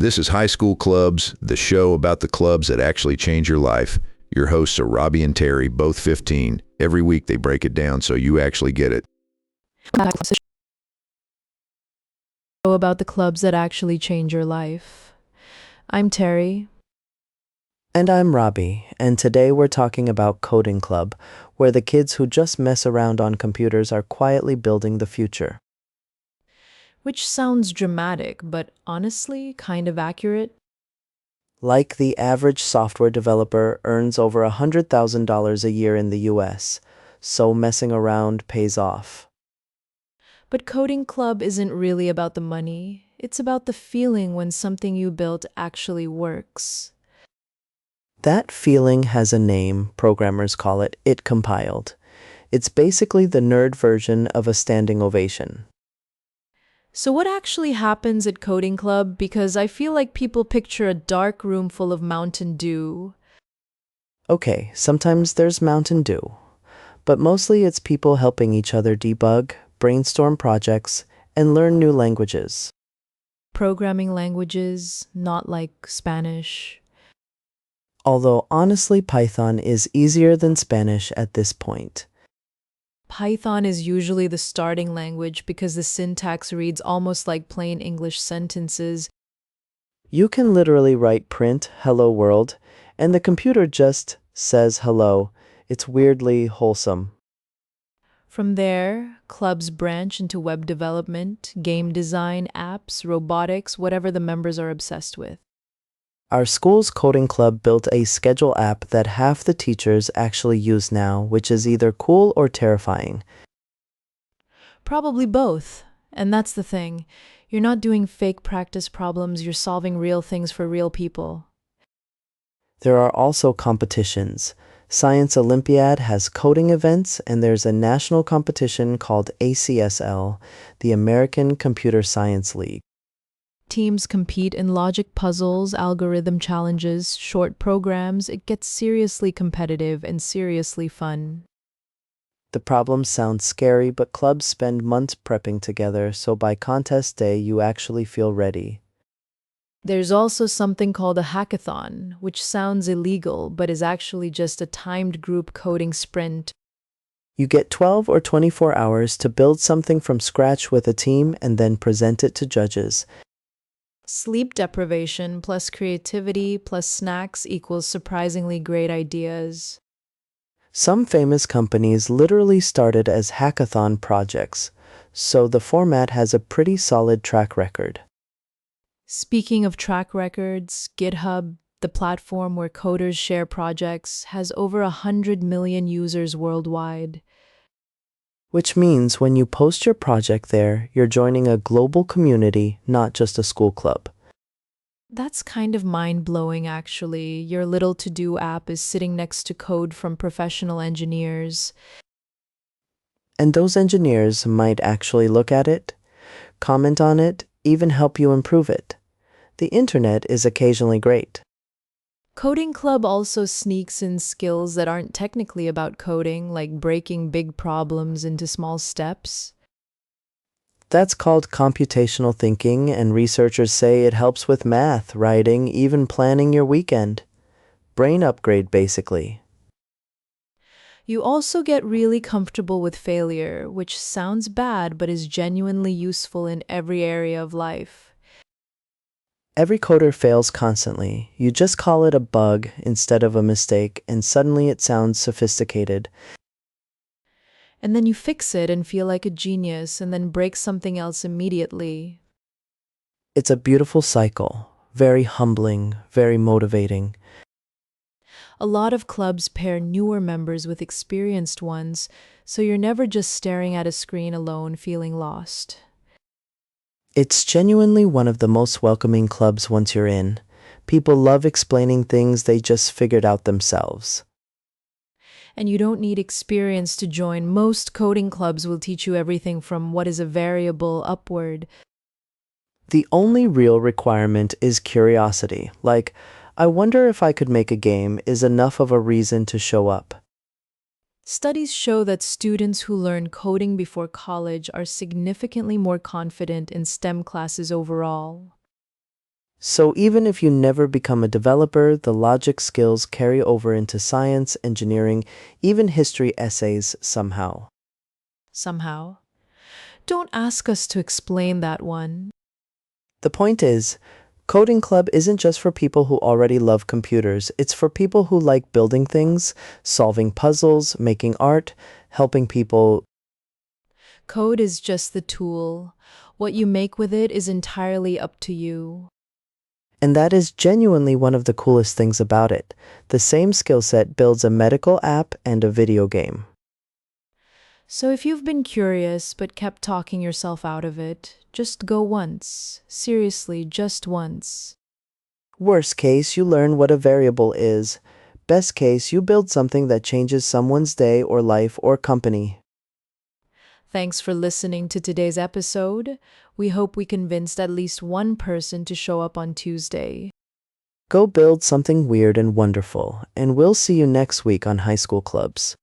This is High School Clubs, the show about the clubs that actually change your life. Your hosts are Robbie and Terry, both 15. Every week they break it down so you actually get it. Show about the clubs that actually change your life. I'm Terry. And I'm Robbie, and today we're talking about Coding Club, where the kids who just mess around on computers are quietly building the future. Which sounds dramatic, but honestly kind of accurate. Like the average software developer earns over $100,000 a year in the US, so messing around pays off. But Coding Club isn't really about the money. It's about the feeling when something you built actually works. That feeling has a name, programmers call it compiled. It's basically the nerd version of a standing ovation. So what actually happens at Coding Club? Because I feel like people picture a dark room full of Mountain Dew. Okay, sometimes there's Mountain Dew, but mostly it's people helping each other debug, brainstorm projects, and learn new languages. Programming languages, not like Spanish. Although honestly, Python is easier than Spanish at this point. Python is usually the starting language because the syntax reads almost like plain English sentences. You can literally write print hello world, and the computer just says hello. It's weirdly wholesome. From there, clubs branch into web development, game design, apps, robotics, whatever the members are obsessed with. Our school's coding club built a schedule app that half the teachers actually use now, which is either cool or terrifying. Probably both. And that's the thing. You're not doing fake practice problems, you're solving real things for real people. There are also competitions. Science Olympiad has coding events, and there's a national competition called ACSL, the American Computer Science League. Teams compete in logic puzzles, algorithm challenges, short programs. It gets seriously competitive and seriously fun. The problems sound scary, but clubs spend months prepping together, so by contest day you actually feel ready. There's also something called a hackathon, which sounds illegal but is actually just a timed group coding sprint. You get 12 or 24 hours to build something from scratch with a team and then present it to judges. Sleep deprivation plus creativity plus snacks equals surprisingly great ideas. Some famous companies literally started as hackathon projects, so the format has a pretty solid track record. Speaking of track records, GitHub, the platform where coders share projects, has over 100 million users worldwide. Which means when you post your project there, you're joining a global community, not just a school club. That's kind of mind-blowing, actually. Your little to-do app is sitting next to code from professional engineers. And those engineers might actually look at it, comment on it, even help you improve it. The internet is occasionally great. Coding Club also sneaks in skills that aren't technically about coding, like breaking big problems into small steps. That's called computational thinking, and researchers say it helps with math, writing, even planning your weekend. Brain upgrade, basically. You also get really comfortable with failure, which sounds bad but is genuinely useful in every area of life. Every coder fails constantly. You just call it a bug instead of a mistake, and suddenly it sounds sophisticated. And then you fix it and feel like a genius and then break something else immediately. It's a beautiful cycle, very humbling, very motivating. A lot of clubs pair newer members with experienced ones, so you're never just staring at a screen alone feeling lost. It's genuinely one of the most welcoming clubs once you're in. People love explaining things they just figured out themselves. And you don't need experience to join. Most coding clubs will teach you everything from what is a variable upward. The only real requirement is curiosity, like, I wonder if I could make a game is enough of a reason to show up. Studies show that students who learn coding before college are significantly more confident in STEM classes overall. So even if you never become a developer, the logic skills carry over into science, engineering, even history essays somehow. Somehow. Don't ask us to explain that one. The point is, Coding Club isn't just for people who already love computers. It's for people who like building things, solving puzzles, making art, helping people. Code is just the tool. What you make with it is entirely up to you. And that is genuinely one of the coolest things about it. The same skill set builds a medical app and a video game. So if you've been curious but kept talking yourself out of it, just go once. Seriously, just once. Worst case, you learn what a variable is. Best case, you build something that changes someone's day or life or company. Thanks for listening to today's episode. We hope we convinced at least one person to show up on Tuesday. Go build something weird and wonderful, and we'll see you next week on High School Clubs.